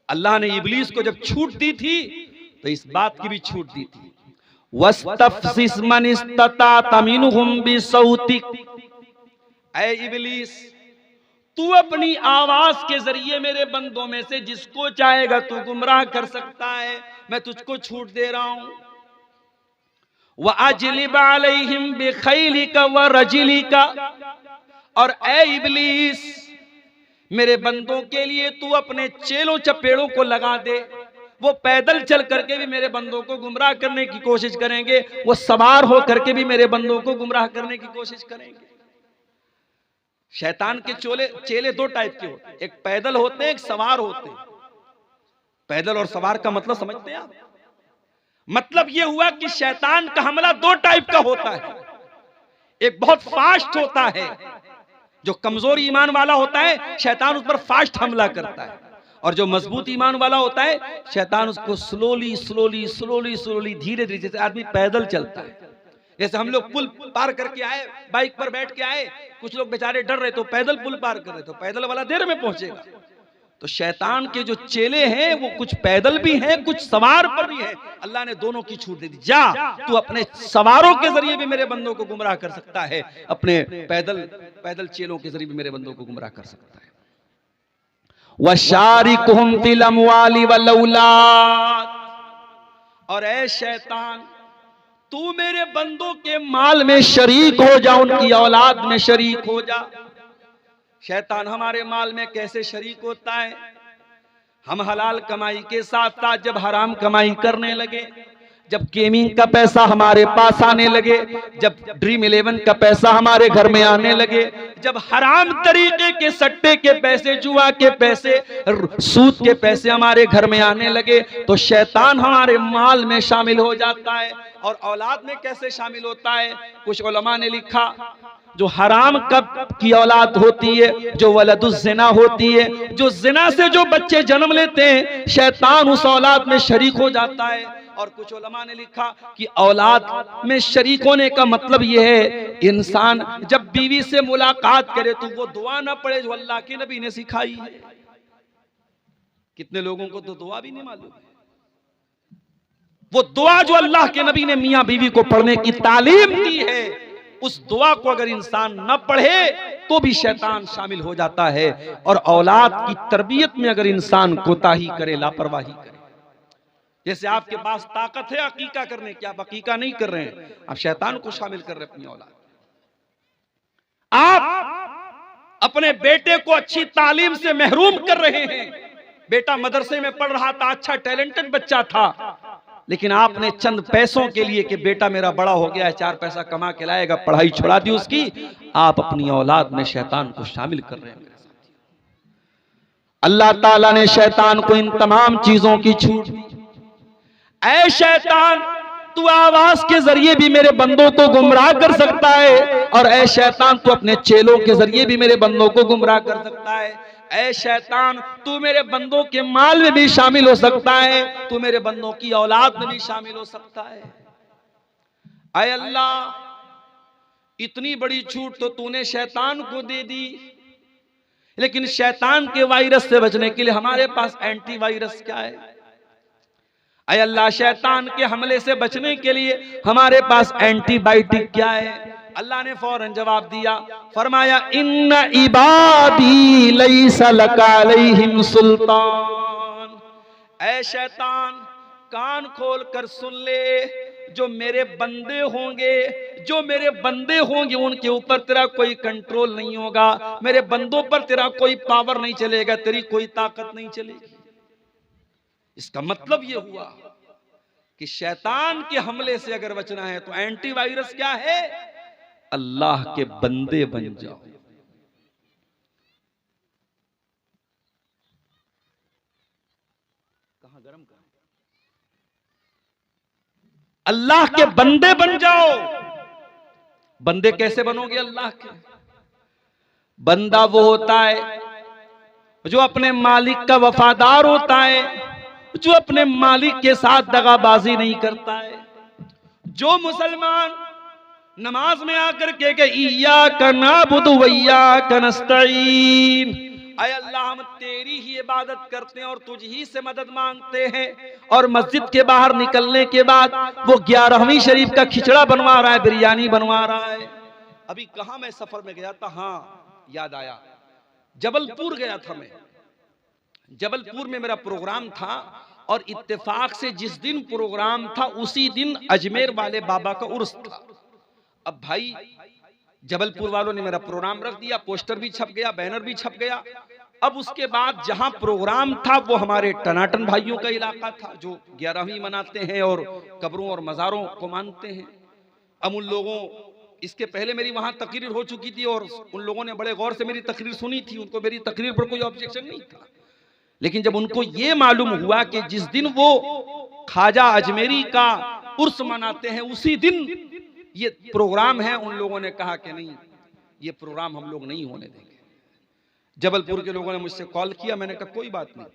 अल्लाह ने इब्लीस को जब छूट दी थी तो इस बात की भी छूट दी थी, वस्तफ्सिस मन इस्तता मिनहुम बिसौतिक, ऐ इब्लीस तू अपनी आवाज के जरिए मेरे बंदों में से जिसको चाहेगा तू गुमराह कर सकता है, मैं तुझको छूट दे रहा हूं। व अजलिब अलैहिम बिखैलिका व रजिलिका, और ऐ इब्लीस मेरे बंदों के लिए तू अपने चेलों चपेड़ों को लगा दे, वो पैदल चल करके भी मेरे बंदों को गुमराह करने की कोशिश करेंगे, वो सवार हो करके भी मेरे बंदों को गुमराह करने की कोशिश करेंगे। शैतान के चेले दो टाइप के होते हैं, एक पैदल होते हैं, एक सवार होते हैं। पैदल और सवार का मतलब समझते हैं आप? मतलब यह हुआ कि शैतान का हमला दो टाइप का होता है। एक बहुत फास्ट होता है, जो कमजोर ईमान वाला होता है शैतान उस पर फास्ट हमला करता है, और जो मजबूत ईमान वाला होता है शैतान उसको स्लोली स्लोली स्लोली स्लोली धीरे धीरे, जैसे आदमी पैदल चलता है। जैसे हम लोग पुल पार करके आए, बाइक पर बैठ के आए, कुछ लोग बेचारे डर रहे तो पैदल पुल पार कर रहे, तो पैदल वाला देर में पहुंचेगा। तो शैतान के जो चेले हैं वो कुछ पैदल भी हैं, कुछ सवार पर भी हैं। अल्लाह ने दोनों की छूट दे दी, जा तू अपने सवारों के जरिए भी मेरे बंदों को गुमराह कर सकता है, अपने पैदल चेलों के जरिए भी मेरे बंदों को गुमराह कर सकता है। वशारिकुहुम फिल अमवाली वल औलाद, और ऐ शैतान तू मेरे बंदों के माल में शरीक हो जा, उनकी औलाद में शरीक हो जा। शैतान हमारे माल में कैसे शरीक होता है? हम हलाल कमाई के साथ साथ जब हराम कमाई करने लगे, जब गेमिंग का पैसा हमारे पास आने लगे, जब ड्रीम 11 का पैसा हमारे घर में आने लगे, जब हराम तरीके के सट्टे के पैसे, जुआ के पैसे, सूद के पैसे हमारे घर में आने लगे, तो शैतान हमारे माल में शामिल हो जाता है। और औलाद में कैसे शामिल होता है? कुछ उलमा ने लिखा, जो हराम कब की औलाद होती है, जो वलदुज ज़िना होती है, जो ज़िना से जो बच्चे जन्म लेते हैं, शैतान उस औलाद में शरीक हो जाता है। और कुछ उलमा ने लिखा कि औलाद में शरीक होने का मतलब यह है, इंसान जब बीवी से मुलाकात करे तो वो दुआ ना पढ़े जो अल्लाह के नबी ने सिखाई है। कितने लोगों को तो दुआ भी नहीं मालूम है, वो दुआ जो अल्लाह के नबी ने मियां बीवी को पढ़ने की तालीम दी है, उस दुआ को अगर इंसान न पढ़े तो भी शैतान शामिल हो जाता है। और औलाद की तरबियत में अगर इंसान कोताही करे, लापरवाही करे, जैसे आपके पास ताकत है अकीका करने की, आप अकीका नहीं कर रहे हैं, आप शैतान को शामिल कर रहे हैं अपनी औलाद। आप अपने बेटे को अच्छी तालीम से महरूम कर रहे हैं। बेटा मदरसे में पढ़ रहा था, अच्छा टैलेंटेड बच्चा था, लेकिन आपने चंद पैसों के लिए कि बेटा मेरा बड़ा हो गया है, 4 पैसा कमा के लाएगा, पढ़ाई छुड़ा दी उसकी, आप अपनी औलाद में शैतान को शामिल कर रहे हैं। अल्लाह ताला ने शैतान को इन तमाम चीजों की छूट दी। ऐ शैतान तू आवाज के जरिए भी मेरे बंदों को गुमराह कर सकता है, और ऐ शैतान तू अपने चेलों के जरिए भी मेरे बंदों को गुमराह कर सकता है। ऐ शैतान तू मेरे बंदों के माल में भी शामिल हो सकता है, तू मेरे बंदों की औलाद में भी शामिल हो सकता है। ऐ अल्लाह इतनी बड़ी छूट तो तूने शैतान को दे दी, लेकिन शैतान के वायरस से बचने के लिए हमारे पास एंटीवायरस क्या है? ऐ अल्लाह शैतान के हमले से बचने के लिए हमारे पास एंटीबायोटिक क्या है? अल्लाह ने फौरन जवाब दिया, फरमाया इन्ना इबादी लैसा लका अलैहिम सुल्तान। ऐ शैतान कान खोल कर सुन ले, जो मेरे बंदे होंगे, जो मेरे बंदे होंगे उनके ऊपर तेरा कोई कंट्रोल नहीं होगा, मेरे बंदों पर तेरा कोई पावर नहीं चलेगा, तेरी कोई ताकत नहीं चलेगी। इसका मतलब यह हुआ कि शैतान के हमले से अगर बचना है तो एंटीवायरस क्या है? अल्लाह के बंदे बन जाओ। कहां गरम का? अल्लाह के बंदे बन जाओ। बंदे कैसे बनोगे अल्लाह के? बंदा वो होता है जो अपने मालिक का वफादार होता है, जो अपने मालिक के साथ दगाबाजी नहीं करता है। जो मुसलमान नमाज में आकर के इय्याका नअबुदु व इय्याका नस्तईन, अय अल्लाह हम तेरी ही इबादत करते हैं और तुझ ही से मदद मांगते हैं। और मस्जिद के बाहर निकलने के बाद वो 11वीं शरीफ का खिचड़ा बनवा रहा है, बिरयानी बनवा रहा है। अभी कहा मैं सफर में गया था, हाँ याद आया, जबलपुर गया था मैं। जबलपुर में मेरा प्रोग्राम था और इत्तेफाक से जिस दिन प्रोग्राम था उसी दिन अजमेर वाले बाबा का उर्स था। अब भाई जबलपुर वालों ने मेरा प्रोग्राम रख दिया, पोस्टर भी छप गया, बैनर भी छप गया। अब उसके बाद जहां प्रोग्राम था वो हमारे टनाटन भाइयों का इलाका था जो 11वीं मनाते हैं और कब्रों और मज़ारों को मानते हैं। अब उन लोगों, इसके पहले मेरी वहां तकरीर हो चुकी थी और उन लोगों ने बड़े गौर से मेरी तकरीर सुनी थी, उनको मेरी तकरीर पर कोई ऑब्जेक्शन नहीं था। लेकिन जब उनको ये मालूम हुआ कि जिस दिन वो ख्वाजा अजमेरी का उर्स मनाते हैं उसी दिन ये प्रोग्राम है, उन लोगों ने कहा कि नहीं, ये प्रोग्राम हम लोग नहीं होने देंगे। जबलपुर के लोगों ने मुझसे कॉल किया, मैंने कहा कोई बात नहीं,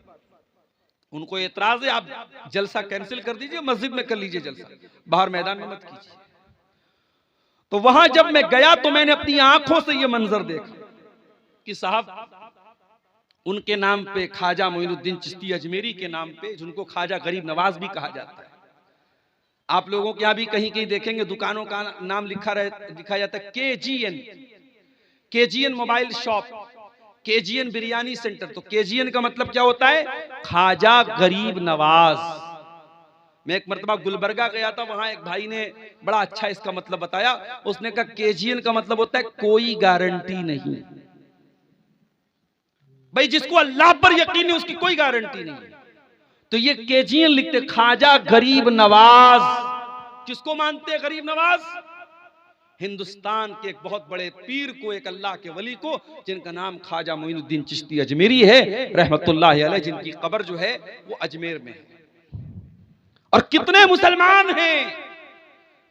उनको एतराज है, आप जलसा कैंसिल कर दीजिए, मस्जिद में कर लीजिए जलसा, बाहर मैदान में मत कीजिए। तो वहां जब मैं गया तो मैंने अपनी आंखों से ये मंजर देखा कि साहब उनके नाम पे ख्वाजा मोइनुद्दीन चिश्ती अजमेरी के नाम पे, जिनको ख्वाजा गरीब नवाज भी कहा जाता है, आप लोगों के यहाँ भी कहीं कहीं देखेंगे दुकानों का नाम लिखा जाता है KGN mobile shop, KGN biryani centre. तो केजीएन का मतलब क्या होता है? ख्वाजा गरीब नवाज। मैं एक मरतबा गुलबर्गा गया था, वहां एक भाई ने बड़ा अच्छा इसका मतलब बताया। उसने कहा केजीएन का मतलब होता है कोई गारंटी नहीं। भाई जिसको अल्लाह पर यकीन है उसकी कोई गारंटी नहीं है। तो ये केजीएन लिखते ख्वाजा गरीब नवाज। किसको मानते हैं गरीब नवाज? हिंदुस्तान के एक बहुत बड़े पीर को, एक अल्लाह के वली को, जिनका नाम ख्वाजा मोइनुद्दीन चिश्ती अजमेरी है रहमतुल्लाह अलैह, जिनकी कब्र जो है वो अजमेर में है। और कितने मुसलमान हैं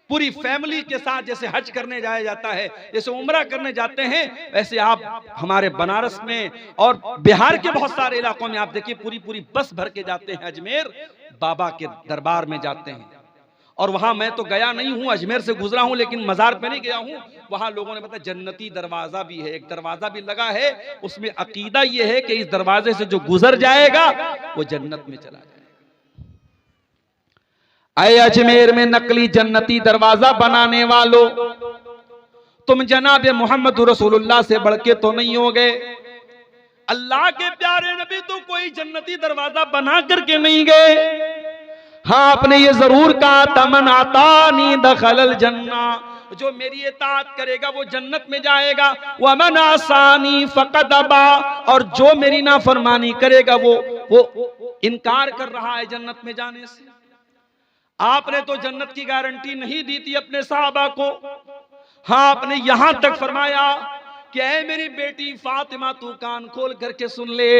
पूरी फैमिली के साथ, जैसे हज करने जाया जाता है, जैसे उम्रा करने जाते हैं, वैसे आप हमारे बनारस में और बिहार के बहुत सारे इलाकों में आप देखिए पूरी पूरी बस भर के जाते हैं, अजमेर बाबा के दरबार में जाते हैं। और वहां मैं तो गया नहीं हूं, अजमेर से गुजरा हूं, लेकिन मजार पे नहीं गया हूं। वहां लोगों ने बताया जन्नती दरवाजा भी है, एक दरवाजा भी लगा है, उसमें अकीदा यह है कि इस दरवाजे से जो गुजर जाएगा वो जन्नत में चला जाएगा। अय अजमेर में नकली जन्नती दरवाजा बनाने वालों, तुम जनाब मोहम्मद रसूलुल्लाह से बढ़ के तो नहीं हो गए। अल्लाह के प्यारे नबी तो कोई जन्नती दरवाजा बना करके नहीं गए। हाँ, आपने ये जरूर कहा तमन आतानी दखलल जन्ना, जो मेरी इताअत करेगा वो जन्नत में जाएगा। वमन आसानी फकद अबा, और जो मेरी नाफरमानी करेगा वो इनकार कर रहा है जन्नत में जाने से। आपने तो जन्नत की गारंटी नहीं दी थी अपने साहबा को। हाँ, आपने यहां तक फरमाया कि ऐ मेरी बेटी फातिमा तू कान खोल करके सुन ले,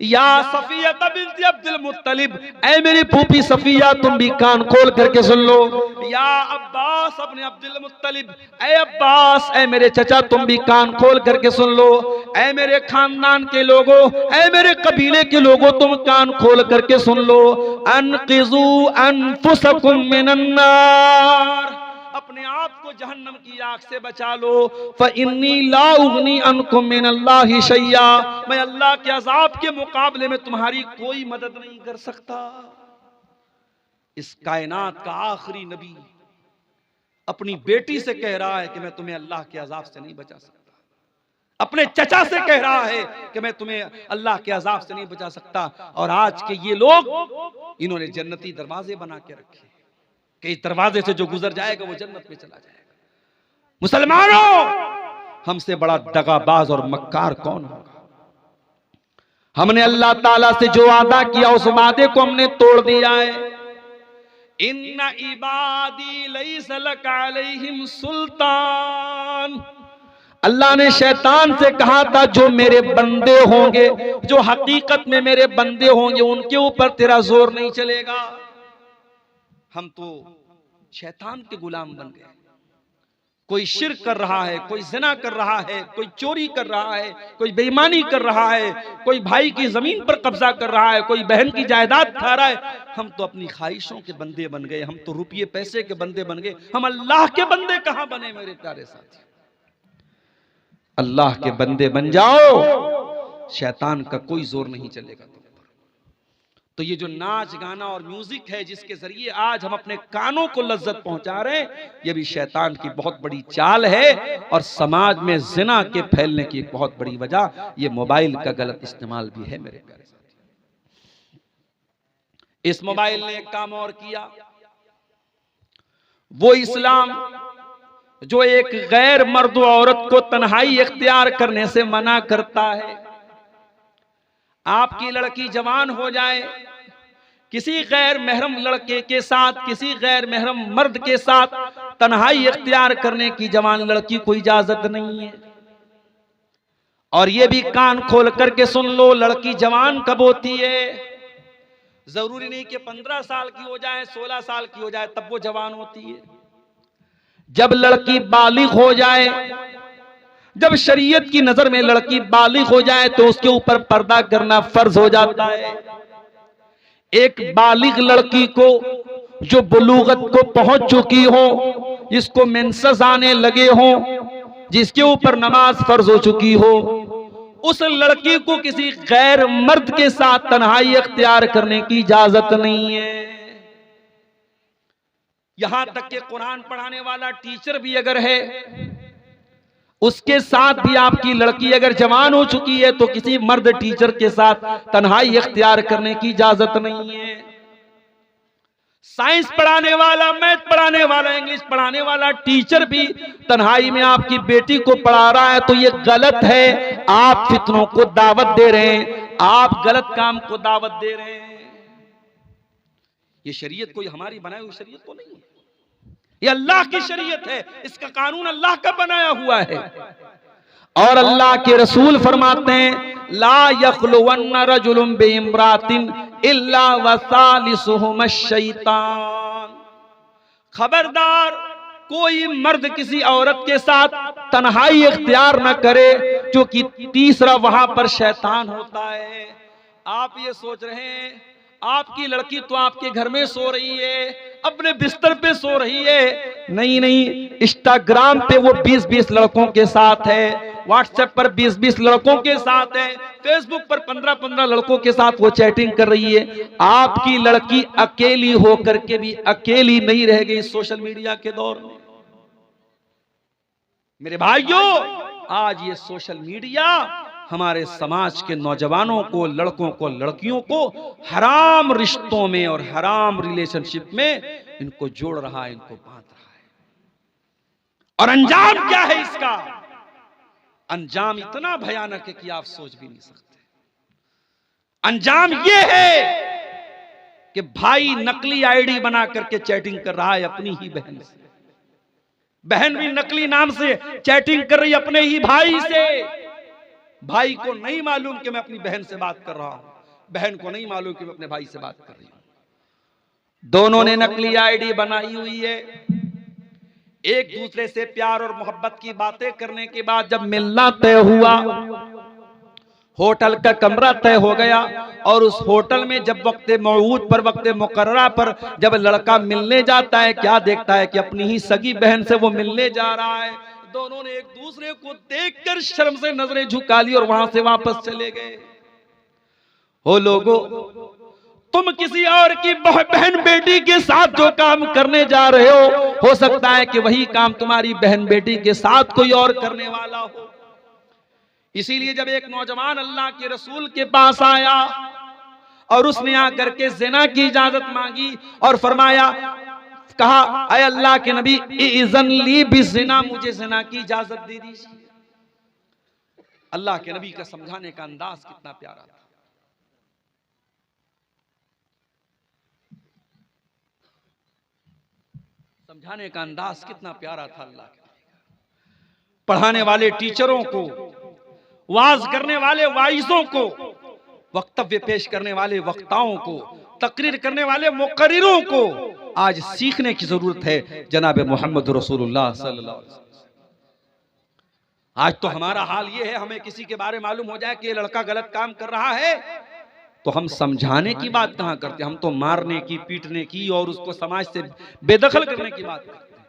या सफिया बिन्त अब्दुल मुत्तलिब, ऐ मेरी फूफी सफिया तुम भी कान खोल करके सुन लो, या अब्बास अपने अब्दुल मुत्तलिब, ऐ अब्बास ऐ मेरे चचा तुम भी कान खोल करके सुन लो, ऐ मेरे खानदान के लोगों, ऐ मेरे कबीले के लोगों तुम कान खोल करके सुन लो, अनक़िज़ू अनफुसकुम मिनन नार, अपने आप को जहन्नम की आग से बचा लो। फ़इन्नी ला उग़नी अन्कुम मिनल्लाहि शैया, मैं अल्लाह के अज़ाब के मुकाबले में तुम्हारी कोई मदद नहीं कर सकता। इस कायनात का आखिरी नबी अपनी बेटी से कह रहा है कि मैं तुम्हें अल्लाह के अज़ाब से नहीं बचा सकता। अपने चचा से कह रहा है कि मैं तुम्हें अल्लाह के अज़ाब से नहीं बचा सकता। और आज के ये लोग, इन्होंने जन्नती दरवाजे बना के रखे कि इस दरवाजे से जो गुजर जाएगा वो जन्नत में चला जाएगा। मुसलमानों, हमसे बड़ा दगाबाज और मक्कार कौन होगा? हमने अल्लाह ताला से जो वादा किया उस वादे को हमने तोड़ दिया है। इन्ना इबादी लैसा लका अलैहिम सुल्तान, अल्लाह ने शैतान से कहा था जो मेरे बंदे होंगे, जो हकीकत में मेरे बंदे होंगे, उनके ऊपर तेरा जोर नहीं चलेगा। हम तो शैतान के गुलाम बन गए। कोई शिर्क कर रहा है, कोई ज़िना कर रहा है, कोई चोरी कर रहा है, कोई बेईमानी कर रहा है, कोई भाई की जमीन पर कब्जा कर रहा है, कोई बहन की जायदाद खा रहा है। हम तो अपनी ख्वाहिशों के बंदे बन गए, हम तो रुपये पैसे के बंदे बन गए। हम अल्लाह के बंदे कहां बने मेरे प्यारे साथी? अल्लाह के बंदे बन जाओ, शैतान का कोई जोर नहीं चलेगा तुम पर। तो ये जो नाच गाना और म्यूजिक है जिसके जरिए आज हम अपने कानों को लज्जत पहुंचा रहे हैं, ये भी शैतान की बहुत बड़ी चाल है। और समाज में जिना के फैलने की एक बहुत बड़ी वजह ये मोबाइल का गलत इस्तेमाल भी है मेरे प्यारे साथी। इस मोबाइल ने एक काम और किया, वो इस्लाम जो एक गैर मर्द औरत को तन्हाई इख्तियार करने से मना करता है। आपकी लड़की जवान हो जाए, किसी गैर महरम लड़के के साथ, किसी गैर महरम मर्द के साथ तन्हाई इख्तियार करने की जवान लड़की को इजाजत नहीं है। और ये भी कान खोल करके सुन लो, लड़की जवान कब होती है? जरूरी नहीं कि 15 साल की हो जाए, 16 साल की हो जाए तब वो जवान होती है। जब लड़की बालिग हो जाए, जब शरीयत की नजर में लड़की बालिग हो जाए तो उसके ऊपर पर्दा करना फर्ज हो जाता है। एक बालिग लड़की को जो बुलूगत को पहुंच चुकी हो, जिसको मेंसेस आने लगे हो, जिसके ऊपर नमाज फर्ज हो चुकी हो, उस लड़की को किसी गैर मर्द के साथ तन्हाई इख्तियार करने की इजाजत नहीं है। यहां तक कि कुरान पढ़ाने वाला टीचर भी अगर है, उसके साथ भी आपकी लड़की अगर जवान हो चुकी है तो किसी मर्द टीचर के साथ तन्हाई इख्तियार करने की इजाजत नहीं है। साइंस पढ़ाने वाला, मैथ पढ़ाने वाला, इंग्लिश पढ़ाने वाला टीचर भी तन्हाई में आपकी बेटी को पढ़ा रहा है तो ये गलत है। आप फितनों को दावत दे रहे हैं, आप गलत काम को दावत दे रहे हैं। ये शरीयत कोई हमारी बनाई हुई शरीयत तो नहीं है, ये अल्लाह की शरीयत है, इसका कानून अल्लाह का बनाया हुआ है। और अल्लाह के रसूल फरमाते हैं, ला यख्लुवन्न रजुलुम बिइम्रातिन इल्ला वसालिसुहुम शैतान। खबरदार कोई मर्द किसी औरत के साथ तन्हाई इख्तियार न करे, क्योंकि तीसरा वहां पर शैतान होता है। आप ये सोच रहे हैं आपकी लड़की तो आपके घर में सो रही है, अपने बिस्तर पे सो रही है। नहीं नहीं, इंस्टाग्राम पे वो 20-20 लड़कों के साथ है, व्हाट्सएप पर 20-20 लड़कों के साथ है, फेसबुक पर 15-15 लड़कों के साथ वो चैटिंग कर रही है। आपकी लड़की अकेली होकर के भी अकेली नहीं रह गई सोशल मीडिया के दौर में। मेरे भाइयों, आज ये सोशल मीडिया हमारे समाज के नौजवानों को, लड़कों को, लड़कियों को हराम रिश्तों में और हराम रिलेशनशिप में इनको जोड़ रहा है, इनको बांध रहा है। और अंजाम क्या है इसका? अंजाम इतना भयानक है कि आप सोच भी नहीं सकते। अंजाम यह है कि भाई नकली आईडी बना करके चैटिंग कर रहा है अपनी ही बहन से, बहन भी नकली नाम से चैटिंग कर रही है अपने ही भाई से। भाई को नहीं मालूम कि मैं अपनी बहन से बात कर रहा हूं, बहन को नहीं मालूम कि मैं अपने भाई से बात कर रही हूं। दोनों ने नकली आईडी बनाई हुई है। एक दूसरे से प्यार और मोहब्बत की बातें करने के बाद जब मिलना तय हुआ, होटल का कमरा तय हो गया, और उस होटल में जब वक्त मौऊद पर, वक्त मुकर्ररा पर जब लड़का मिलने जाता है, क्या देखता है कि अपनी ही सगी बहन से वो मिलने जा रहा है। दोनों ने एक दूसरे को देखकर शर्म से नजरें झुका ली और वहां से वापस चले गए। हो लोगो, तुम किसी और की बहन बेटी के साथ जो काम करने जा रहे हो सकता है कि वही काम तुम्हारी बहन बेटी के साथ कोई और करने वाला हो। इसीलिए जब एक नौजवान अल्लाह के रसूल के पास आया और उसने आकर के ज़िना की इजाजत मांगी और फरमाया, कहा, अय अल्लाह के नबी, इज़न ली बिज़िना, मुझे ज़िना की इजाजत दे दीजिए। अल्लाह के नबी का समझाने का अंदाज कितना प्यारा था। समझाने का अंदाज कितना प्यारा था अल्लाह के नबी का। पढ़ाने वाले टीचरों को, वाज करने वाले वाइजों को, वक्तव्य पेश करने वाले वक्ताओं को, तकरीर करने वाले मुकर्रिरों को आज सीखने की जरूरत है जनाब मोहम्मद रसूलुल्लाह सल्लल्लाहु अलैहि वसल्लम। आज तो हमारा हाल ये है, हमें किसी के बारे में मालूम हो जाए कि ये लड़का गलत काम कर रहा है तो हम समझाने की बात कहां करते, हम तो मारने की, पीटने की और उसको समाज से बेदखल करने की बात करते हैं।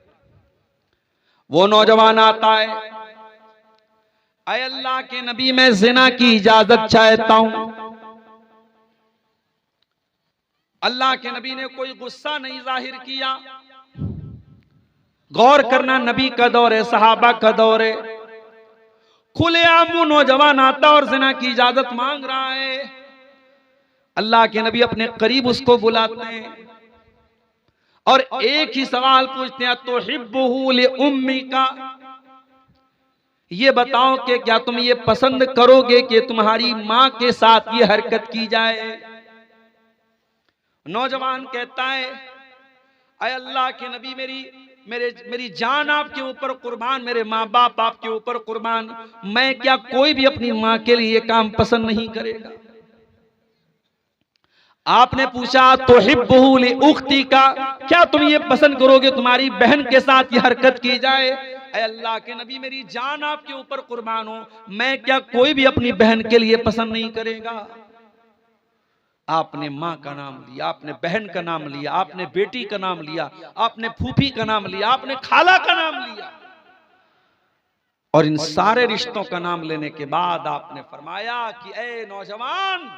वो नौजवान आता है, ऐ अल्लाह के नबी मैं जिना की इजाजत चाहता हूं। अल्लाह के नबी ने कोई गुस्सा नहीं जाहिर किया। गौर करना, नबी का दौर है, सहाबा का दौर है, खुलेआम वो नौजवान आता और जिना की इजाजत मांग रहा है। अल्लाह के नबी अपने करीब उसको बुलाते हैं और एक ही सवाल पूछते हैं, तो हिब्बुहु li उम्मिका, ये बताओ कि क्या तुम ये पसंद करोगे कि तुम्हारी मां के साथ ये हरकत की जाए? नौजवान कहता है, ऐ अल्लाह के नबी मेरी जान आपके ऊपर कुर्बान, मेरे माँ बाप आपके ऊपर कुर्बान, मैं क्या कोई भी अपनी मां के लिए काम पसंद नहीं करेगा? आपने पूछा तो हिब्बुहु li उख्ती का, क्या तुम ये पसंद करोगे तुम्हारी बहन के साथ ये हरकत की जाए? ऐ अल्लाह के नबी मेरी जान आपके ऊपर कुर्बान हो, मैं क्या कोई भी अपनी बहन के लिए पसंद नहीं करेगा? आपने मां का नाम लिया, आपने बहन का नाम लिया, आपने बेटी का नाम लिया, आपने फूफी का नाम लिया, आपने खाला का नाम लिया, और इन सारे रिश्तों का नाम लेने के बाद आपने फरमाया कि ऐ नौजवान,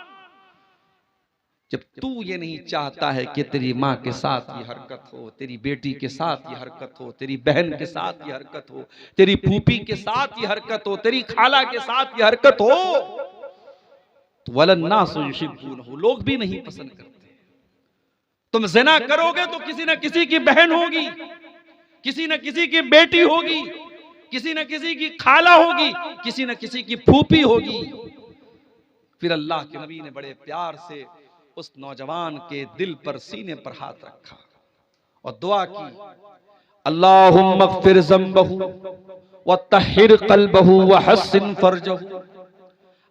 जब तू ये नहीं चाहता है कि तेरी माँ के साथ ये हरकत हो, तेरी बेटी के साथ ये हरकत हो, तेरी बहन के साथ ये हरकत हो, तेरी फूफी के साथ ये हरकत हो, तेरी खाला के साथ ये हरकत हो, तो वलन्नासु युहिब्बूनहु, लोग भी नहीं पसंद करते। तुम ज़िना करोगे तो किसी न किसी की बहन होगी, किसी न किसी की बेटी होगी, किसी न किसी की खाला होगी, किसी न किसी की फूफी होगी। फिर अल्लाह के नबी ने बड़े प्यार से उस नौजवान के दिल पर, सीने पर हाथ रखा और दुआ की, अल्लाहुम्मा अग़फ़िर ज़ंबहु व तहिर क़ल्बहु व हस्सिन फ़र्जहु।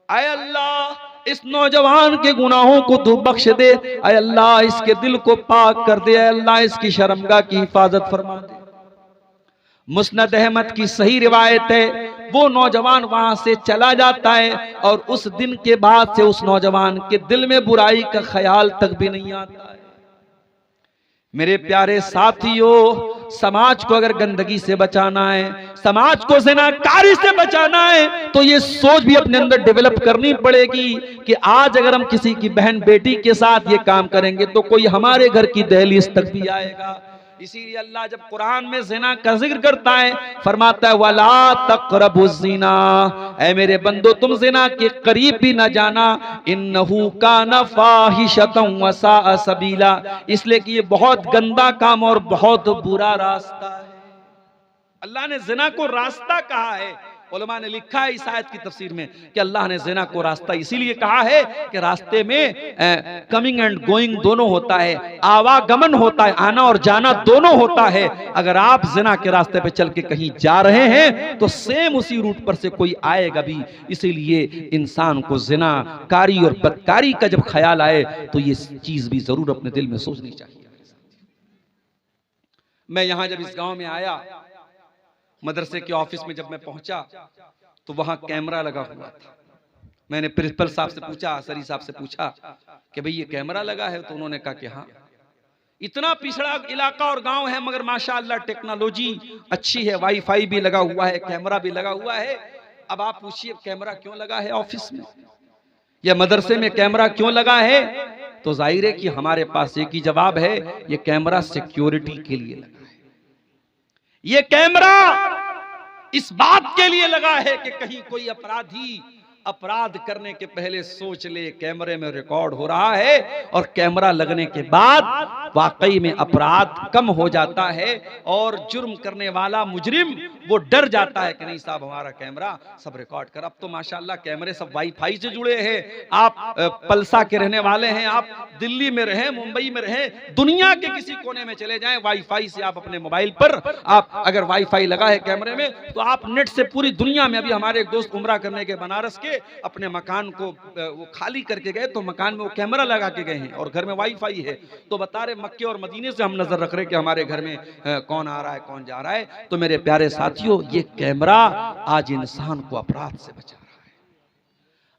ऐ अल्लाह इस नौजवान के गुनाहों को तू बख्श दे, ऐ अल्लाह इसके दिल को पाक कर दे, ऐ अल्लाह इसकी शर्मगाह की हिफाजत फरमा दे। मुस्नद अहमद की सही रिवायत है, वो नौजवान वहां से चला जाता है और उस दिन के बाद से उस नौजवान के दिल में बुराई का ख्याल तक भी नहीं आता है। मेरे प्यारे साथियों, समाज को अगर गंदगी से बचाना है, समाज को ज़िनाकारी से बचाना है, तो ये सोच भी अपने अंदर डेवलप करनी पड़ेगी कि आज अगर हम किसी की बहन बेटी के साथ ये काम करेंगे तो कोई हमारे घर की दहलीज तक भी आएगा। इसीलिए अल्लाह जब कुरान में ज़िना का जिक्र करता है, फरमाता है वला तक़रबुज़्ज़िना, ऐ मेरे बंदो तुम ज़िना के करीब भी ना जाना, इन्नहु काना फ़ाहिशतन व साअ सबीला, इसलिए कि ये बहुत गंदा काम और बहुत बुरा रास्ता है। अल्लाह ने ज़िना को रास्ता कहा है। उलमा ने लिखा है इस आयत की तफसीर में कि अल्लाह ने ज़िना को रास्ता इसीलिए कहा है कि रास्ते में कमिंग एंड गोइंग दोनों होता है, आवागमन होता है, आना और जाना दोनों होता है। अगर आप ज़िना के रास्ते पे चल के कहीं जा रहे हैं तो सेम उसी रूट पर से कोई आएगा भी। इसीलिए इंसान को ज़िना कारी और बदकारी का जब ख्याल आए तो ये चीज भी जरूर अपने दिल में सोचनी चाहिए। मैं यहां जब इस गांव में आया, मदरसे के ऑफिस में जब मैं पहुंचा तो वहां कैमरा लगा हुआ था। मैंने प्रिंसिपल साहब से पूछा, सरी साहब से पूछा कि भाई ये कैमरा लगा है, तो उन्होंने कहा कि हाँ। इतना पिछड़ा इलाका और गांव है मगर माशाअल्लाह टेक्नोलॉजी अच्छी है, वाईफाई भी लगा हुआ है, कैमरा भी लगा हुआ है। अब आप पूछिए कैमरा क्यों लगा है ऑफिस में या मदरसे में, कैमरा क्यों लगा है? तो जाहिर है कि हमारे पास एक ही जवाब है, ये कैमरा सिक्योरिटी के लिए लगा है। ये कैमरा इस बात के लिए लगा है कि कहीं कोई अपराधी अपराध करने के पहले सोच ले कैमरे में रिकॉर्ड हो रहा है, और कैमरा लगने के बाद वाकई में अपराध कम हो जाता है और जुर्म करने वाला मुजरिम वो डर जाता है कि नहीं साहब हमारा कैमरा सब रिकॉर्ड कर। अब तो माशाल्लाह कैमरे सब वाईफाई से जुड़े हैं। आप पलसा के रहने वाले हैं, आप दिल्ली में रहें, मुंबई में रहें, दुनिया के किसी कोने में चले जाएं, वाईफाई से आप अपने मोबाइल पर आप अगर वाईफाई लगा है कैमरे में तो आप नेट से पूरी दुनिया में। अभी हमारे एक दोस्त उम्रा करने के बनारस के अपने मकान को वो खाली करके गए तो मकान में वो कैमरा लगा के गए हैं और घर में वाईफाई है। तो बता रहे मक्के और मदीने से हम नजर रख रहे कि हमारे घर में कौन आ रहा है कौन जा रहा है। तो मेरे प्यारे साथियों, ये कैमरा आज इंसान को अपराध से बचा रहा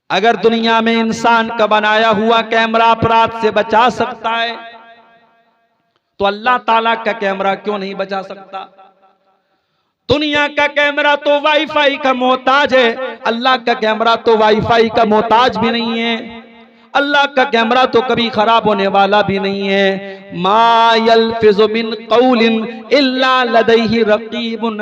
है। अगर दुनिया में इंसान का बनाया हुआ कैमरा अपराध से बचा सकता है तो अल्लाह ताला का कैमरा क्यों नहीं बचा सकता? दुनिया का कैमरा तो वाईफाई का मोहताज है, अल्लाह का कैमरा तो वाईफाई का मोहताज भी नहीं है। अल्लाह का कैमरा तो कभी खराब होने वाला भी नहीं है। मा यल्फिज़ु मिन क़ौलिन इल्ला लदैहि रक़ीबुन